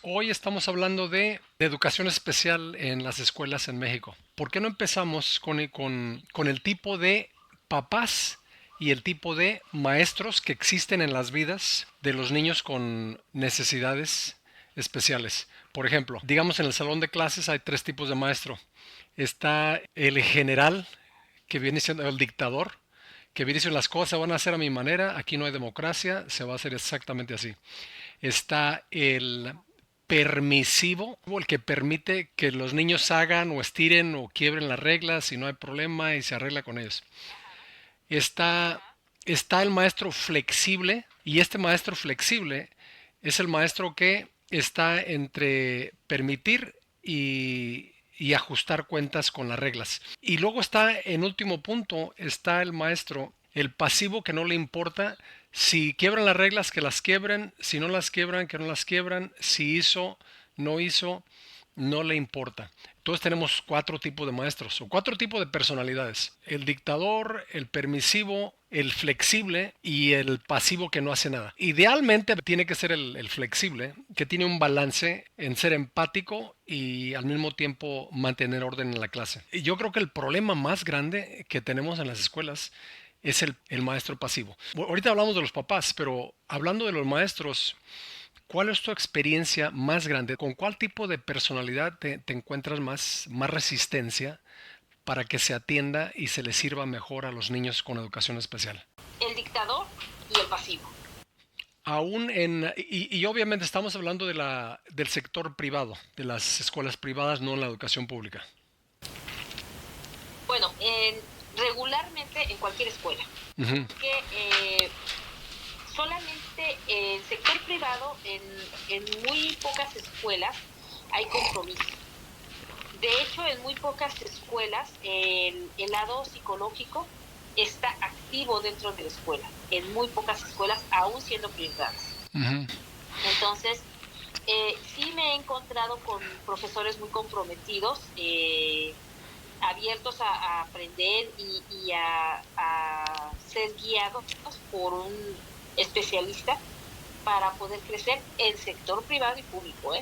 Hoy estamos hablando de educación especial en las escuelas en México. ¿Por qué no empezamos con el tipo de papás y el tipo de maestros que existen en las vidas de los niños con necesidades especiales? Por ejemplo, digamos en el salón de clases hay tres tipos de maestro. Está el general, que viene siendo el dictador, que viene diciendo las cosas se van a hacer a mi manera, aquí no hay democracia, se va a hacer exactamente así. Está el permisivo, el que permite que los niños hagan o estiren o quiebren las reglas y no hay problema y se arregla con ellos. Está, está el maestro flexible, y este maestro flexible es el maestro que está entre permitir y ajustar cuentas con las reglas. Y luego está, en último punto, está el maestro, el pasivo, que no le importa si quiebran las reglas, que las quiebren, si no las quiebran, que no las quiebran, si hizo, no hizo, no le importa. Entonces tenemos cuatro tipos de maestros o cuatro tipos de personalidades. El dictador, el permisivo, el flexible y el pasivo, que no hace nada. Idealmente tiene que ser el flexible, que tiene un balance en ser empático y al mismo tiempo mantener orden en la clase. Y yo creo que el problema más grande que tenemos en las escuelas es el maestro pasivo. Ahorita hablamos de los papás, pero hablando de los maestros, ¿cuál es tu experiencia más grande? ¿Con cuál tipo de personalidad te encuentras más resistencia para que se atienda y se les sirva mejor a los niños con educación especial? El dictador y el pasivo. Y obviamente estamos hablando del sector privado, de las escuelas privadas, no en la educación pública. Bueno, regularmente en cualquier escuela. Ujú. Que solamente el sector privado, en muy pocas escuelas hay compromiso. De hecho, en muy pocas escuelas el lado psicológico está activo dentro de la escuela. En muy pocas escuelas, aún siendo privadas. Ujú. Entonces, sí me he encontrado con profesores muy comprometidos, abiertos a aprender y a ser guiados por un especialista para poder crecer en sector privado y público.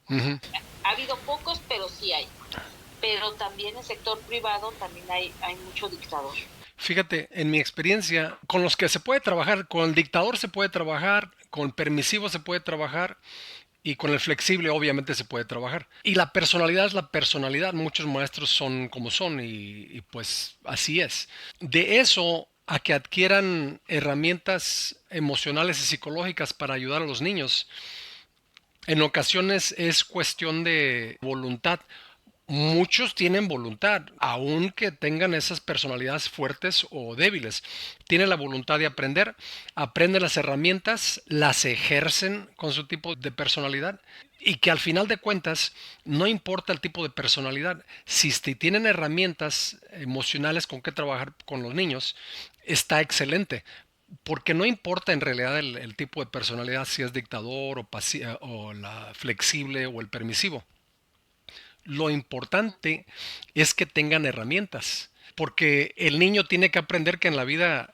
Ujú. Ha habido pocos, pero sí hay. Pero también en el sector privado también hay mucho dictador. Fíjate, en mi experiencia, con los que se puede trabajar, con el dictador se puede trabajar, con el permisivo se puede trabajar, y con el flexible obviamente se puede trabajar. Y la personalidad es la personalidad. Muchos maestros son como son y pues así es. De eso a que adquieran herramientas emocionales y psicológicas para ayudar a los niños, en ocasiones es cuestión de voluntad. Muchos tienen voluntad, aunque tengan esas personalidades fuertes o débiles. Tienen la voluntad de aprender, aprenden las herramientas, las ejercen con su tipo de personalidad, y que al final de cuentas no importa el tipo de personalidad. Si tienen herramientas emocionales con que trabajar con los niños, está excelente. Porque no importa en realidad el tipo de personalidad, si es dictador o la flexible o el permisivo. Lo importante es que tengan herramientas, porque el niño tiene que aprender que en la vida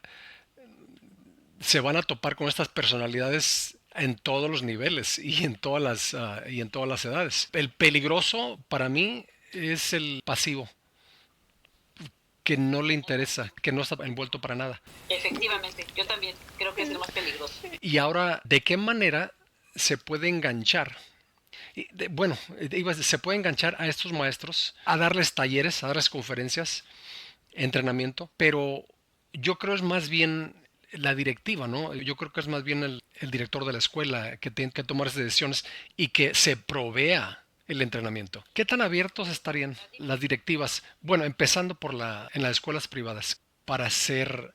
se van a topar con estas personalidades en todos los niveles y en todas las edades. El peligroso para mí es el pasivo, que no le interesa, que no está envuelto para nada. Efectivamente, yo también creo que es el más peligroso. Y ahora, ¿de qué manera se puede enganchar? Bueno, se puede enganchar a estos maestros, a darles talleres, a darles conferencias, entrenamiento, pero yo creo es más bien la directiva, ¿no? Yo creo que es más bien el director de la escuela que tiene que tomar esas decisiones y que se provea el entrenamiento. ¿Qué tan abiertos estarían las directivas? Bueno, empezando en las escuelas privadas, para hacer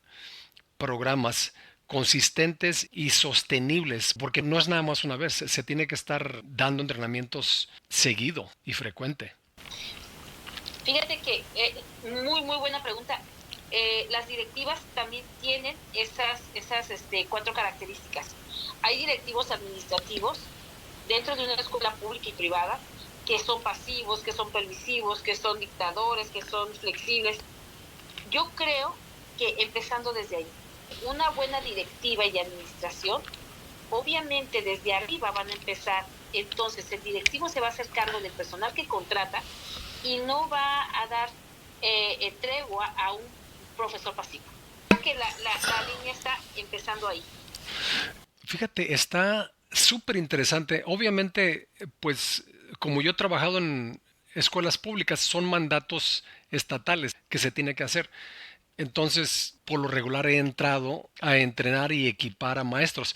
programas consistentes y sostenibles, porque no es nada más una vez, se tiene que estar dando entrenamientos seguido y frecuente. Fíjate que muy, muy buena pregunta. Las directivas también tienen esas cuatro características. Hay directivos administrativos dentro de una escuela pública y privada que son pasivos, que son permisivos, que son dictadores, que son flexibles. Yo creo que empezando desde ahí, una buena directiva y administración, obviamente desde arriba van a empezar entonces el directivo se va a hacer cargo del personal que contrata y no va a dar tregua a un profesor pasivo. Que la línea está empezando ahí. Fíjate, está súper interesante. Obviamente, pues como yo he trabajado en escuelas públicas, son mandatos estatales que se tiene que hacer. Entonces, por lo regular he entrado a entrenar y equipar a maestros.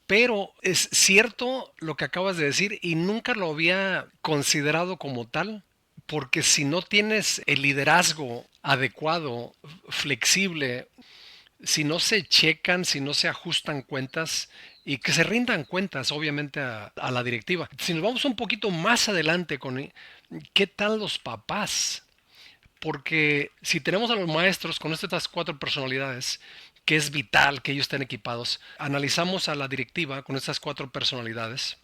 Pero es cierto lo que acabas de decir y nunca lo había considerado como tal, porque si no tienes el liderazgo adecuado, flexible, si no se checan, si no se ajustan cuentas y que se rindan cuentas, obviamente, a la directiva. Si nos vamos un poquito más adelante con qué tal los papás, porque si tenemos a los maestros con estas cuatro personalidades, que es vital que ellos estén equipados, analizamos a la directiva con estas cuatro personalidades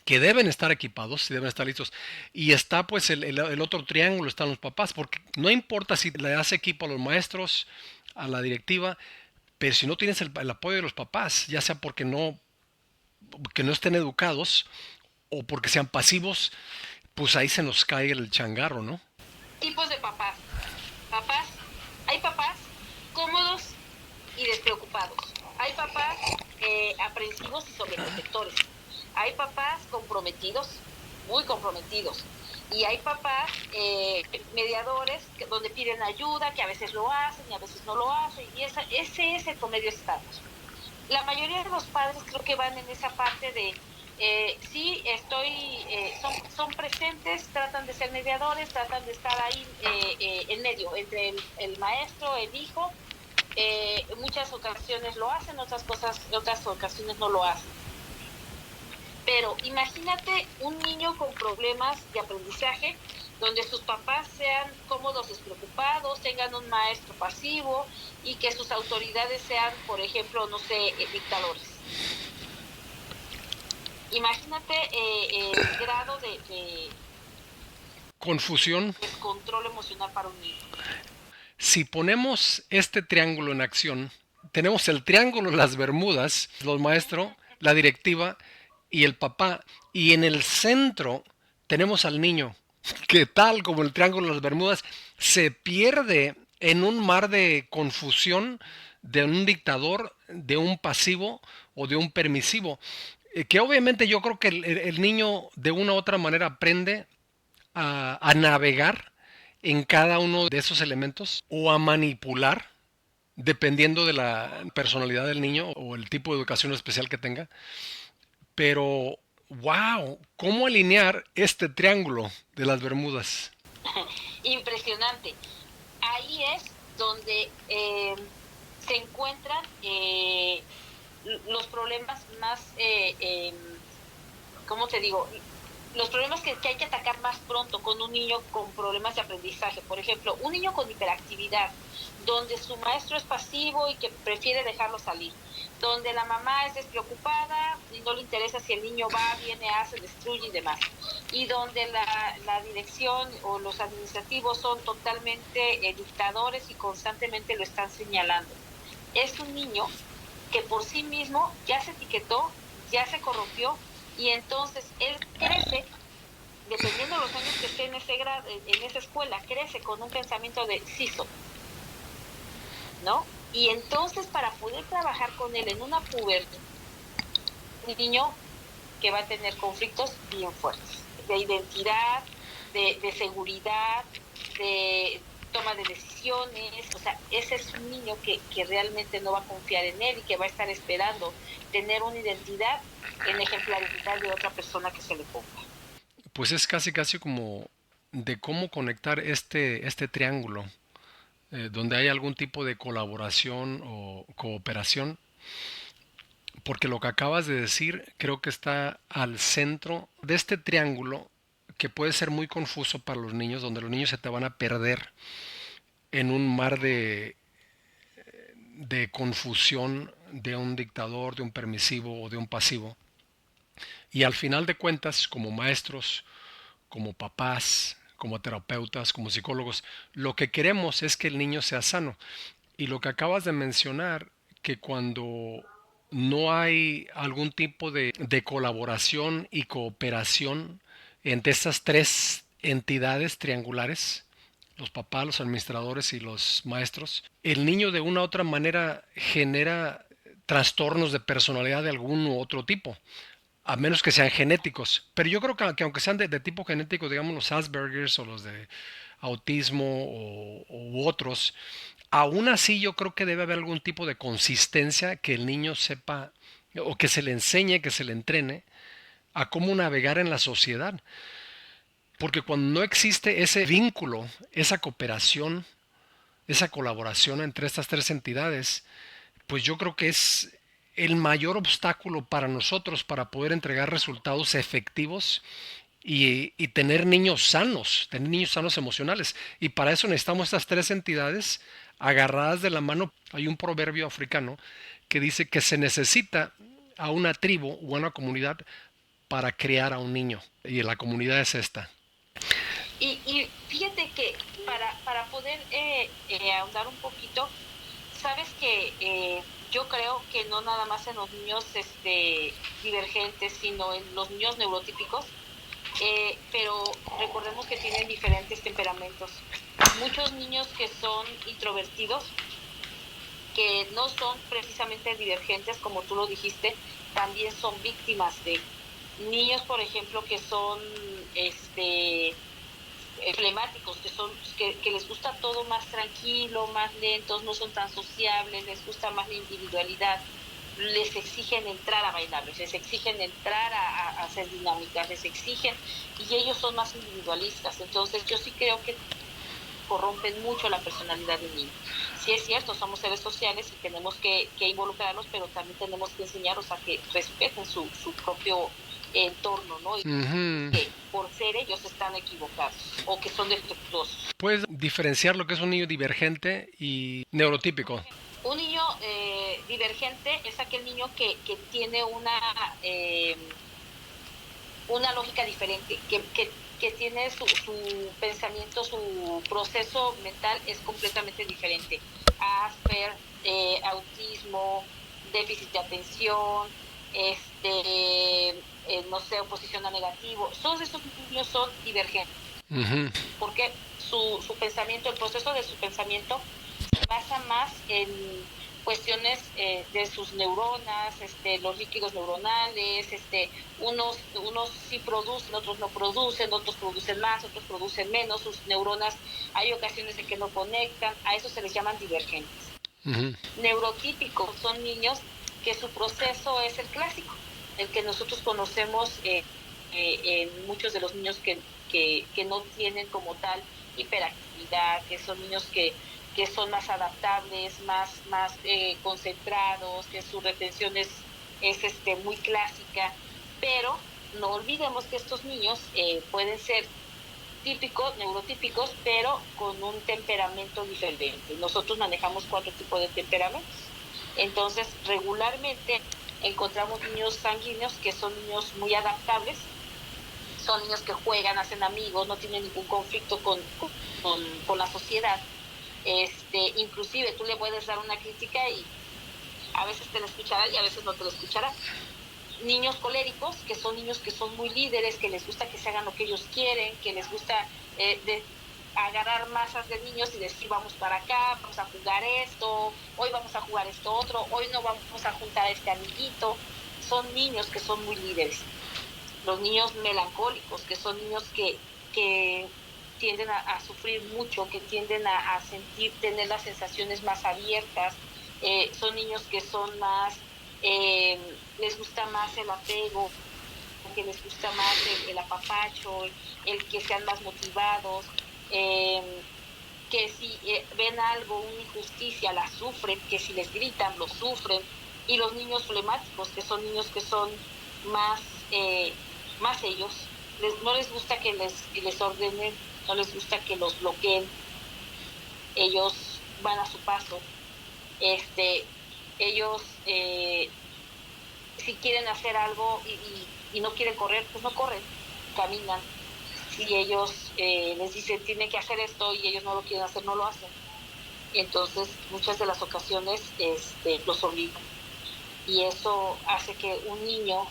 que deben estar equipados y deben estar listos. Y está pues el otro triángulo, están los papás, porque no importa si le das equipo a los maestros, a la directiva, pero si no tienes el apoyo de los papás, ya sea que no estén educados o porque sean pasivos, pues ahí se nos cae el changarro, ¿no? Tipos de papás. Papás, hay papás cómodos y despreocupados. Hay papás aprensivos y sobreprotectores. Hay papás comprometidos, muy comprometidos. Y hay papás mediadores donde piden ayuda, que a veces lo hacen y a veces no lo hacen. Y ese es el promedio estamos. La mayoría de los padres creo que van en esa parte de sí, son presentes, tratan de ser mediadores, tratan de estar ahí en medio, entre el maestro, el hijo. Muchas ocasiones lo hacen, otras ocasiones no lo hacen. Pero imagínate un niño con problemas de aprendizaje donde sus papás sean cómodos, despreocupados, tengan un maestro pasivo y que sus autoridades sean, por ejemplo, no sé, dictadores. Imagínate el grado de Confusión. descontrol emocional para un niño. Si ponemos este triángulo en acción, tenemos el triángulo de las Bermudas, los maestros, la directiva y el papá, y en el centro tenemos al niño, que tal como el triángulo de las Bermudas se pierde en un mar de confusión de un dictador, de un pasivo o de un permisivo, que obviamente yo creo que el niño de una u otra manera aprende a navegar en cada uno de esos elementos o a manipular, dependiendo de la personalidad del niño o el tipo de educación especial que tenga. Pero, wow, ¿cómo alinear este triángulo de las Bermudas? Impresionante. Ahí es donde se encuentran los problemas más, ¿cómo te digo? Los problemas que hay que atacar más pronto con un niño con problemas de aprendizaje. Por ejemplo, un niño con hiperactividad, donde su maestro es pasivo y que prefiere dejarlo salir, donde la mamá es despreocupada y no le interesa si el niño va, viene, hace, destruye y demás, y donde la dirección o los administrativos son totalmente dictadores y constantemente lo están señalando. Es un niño que por sí mismo ya se etiquetó, ya se corrompió, y entonces él crece, dependiendo de los años que esté en ese grado, en esa escuela, crece con un pensamiento de CISO, ¿no? Y entonces para poder trabajar con él en una pubertad, un niño que va a tener conflictos bien fuertes, de identidad, de seguridad, de toma de decisiones. O sea, ese es un niño que realmente no va a confiar en él y que va a estar esperando tener una identidad en ejemplaridad de otra persona que se le ponga. Pues es casi casi como de cómo conectar este triángulo, donde hay algún tipo de colaboración o cooperación, porque lo que acabas de decir creo que está al centro de este triángulo que puede ser muy confuso para los niños, donde los niños se te van a perder en un mar de confusión de un dictador, de un permisivo o de un pasivo. Y al final de cuentas, como maestros, como papás, como terapeutas, como psicólogos, lo que queremos es que el niño sea sano. Y lo que acabas de mencionar, que cuando no hay algún tipo de colaboración y cooperación entre estas tres entidades triangulares, los papás, los administradores y los maestros, el niño de una u otra manera genera trastornos de personalidad de algún u otro tipo, a menos que sean genéticos. Pero yo creo que aunque sean de tipo genético, digamos los Aspergers o los de autismo u otros, aún así yo creo que debe haber algún tipo de consistencia que el niño sepa o que se le enseñe, que se le entrene a cómo navegar en la sociedad. Porque cuando no existe ese vínculo, esa cooperación, esa colaboración entre estas tres entidades, pues yo creo que es el mayor obstáculo para nosotros para poder entregar resultados efectivos y tener niños sanos emocionales. Y para eso necesitamos estas tres entidades agarradas de la mano. Hay un proverbio africano que dice que se necesita a una tribu o a una comunidad para crear a un niño. Y la comunidad es esta. Y fíjate que para poder ahondar un poquito, sabes que yo creo que no nada más en los niños divergentes, sino en los niños neurotípicos, pero recordemos que tienen diferentes temperamentos. Muchos niños que son introvertidos, que no son precisamente divergentes, como tú lo dijiste, también son víctimas de niños, por ejemplo, que son flemáticos, que les gusta todo más tranquilo, más lentos, no son tan sociables, les gusta más la individualidad, les exigen entrar a bailarlos, les exigen entrar a hacer dinámicas, les exigen, y ellos son más individualistas. Entonces yo sí creo que corrompen mucho la personalidad del niño. Sí es cierto, somos seres sociales y tenemos que involucrarlos, pero también tenemos que enseñarlos a que respeten su propio entorno, ¿no? Y Ujú. que por ser ellos están equivocados o que son defectuosos. Puedes diferenciar lo que es un niño divergente y neurotípico. Un niño divergente es aquel niño que tiene una lógica diferente, que tiene su pensamiento, su proceso mental es completamente diferente. Asper, autismo, déficit de atención, no sé, oposición a negativo, todos esos niños son divergentes, Ujú. porque su pensamiento, el proceso de su pensamiento se basa más en cuestiones de sus neuronas, los líquidos neuronales, unos sí producen, otros no producen, otros producen más, otros producen menos, sus neuronas hay ocasiones de que no conectan, a eso se les llaman divergentes. Ujú. Neurotípicos son niños que su proceso es el clásico, el que nosotros conocemos en muchos de los niños que no tienen como tal hiperactividad, que son niños que son más adaptables, más concentrados, que su retención es muy clásica, pero no olvidemos que estos niños pueden ser típicos, neurotípicos, pero con un temperamento diferente. Nosotros manejamos 4 tipos de temperamentos. Entonces, regularmente encontramos niños sanguíneos que son niños muy adaptables, son niños que juegan, hacen amigos, no tienen ningún conflicto con la sociedad. Inclusive tú le puedes dar una crítica y a veces te la escuchará y a veces no te la escuchará. Niños coléricos, que son niños que son muy líderes, que les gusta que se hagan lo que ellos quieren, que les gusta agarrar masas de niños y decir vamos para acá, vamos a jugar esto, hoy vamos a jugar esto otro, hoy no vamos a juntar a este amiguito. Son niños que son muy líderes. Los niños melancólicos, que son niños que tienden a sufrir mucho, que tienden a sentir, tener las sensaciones más abiertas, son niños que son más, les gusta más el apego, que les gusta más el apapacho, el que sean más motivados, que si ven algo, una injusticia, la sufren, que si les gritan, lo sufren. Y los niños flemáticos, que son niños que son más, eh, más ellos, no les gusta que les ordenen, no les gusta que los bloqueen, ellos van a su paso, ellos si quieren hacer algo y no quieren correr, pues no corren, caminan. Si ellos les dicen tienen que hacer esto y ellos no lo quieren hacer, no lo hacen. Y entonces muchas de las ocasiones los obligan. y eso hace que un niño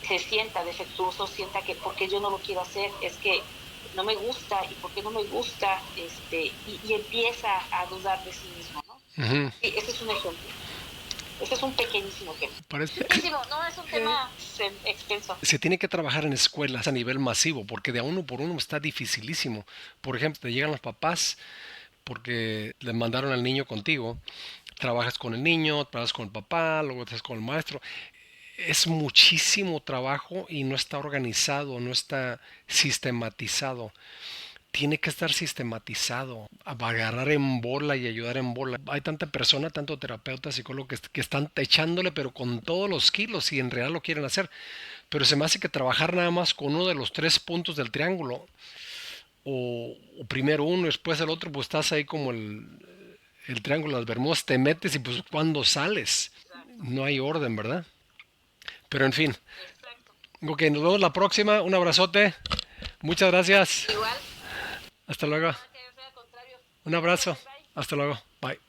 se sienta defectuoso, sienta que porque yo no lo quiero hacer, es que no me gusta y porque no me gusta, y empieza a dudar de sí mismo, ¿no? Ujú. Sí, ese es un ejemplo. Ese es un pequeñísimo ejemplo. Parece, Muchísimo, no es un tema extenso. se tiene que trabajar en escuelas a nivel masivo, porque de a uno por uno está dificilísimo. Por ejemplo, te llegan los papás porque le mandaron al niño contigo, trabajas con el niño, trabajas con el papá, luego estás con el maestro. Es muchísimo trabajo y no está organizado, no está sistematizado. Tiene que estar sistematizado, agarrar en bola y ayudar en bola. Hay tanta persona, tanto terapeuta, psicólogo que están echándole, pero con todos los kilos y en realidad lo quieren hacer. Pero se me hace que trabajar nada más con uno de los tres puntos del triángulo, o primero uno, después el otro, pues estás ahí como el triángulo de las Bermudas, te metes y pues cuando sales, Exacto, no hay orden, ¿verdad? Pero en fin, exacto. ok, nos vemos la próxima, un abrazote, muchas gracias, Igual, hasta luego, nada que hacer, al contrario. un Cuídate, abrazo, bye bye. hasta luego, bye.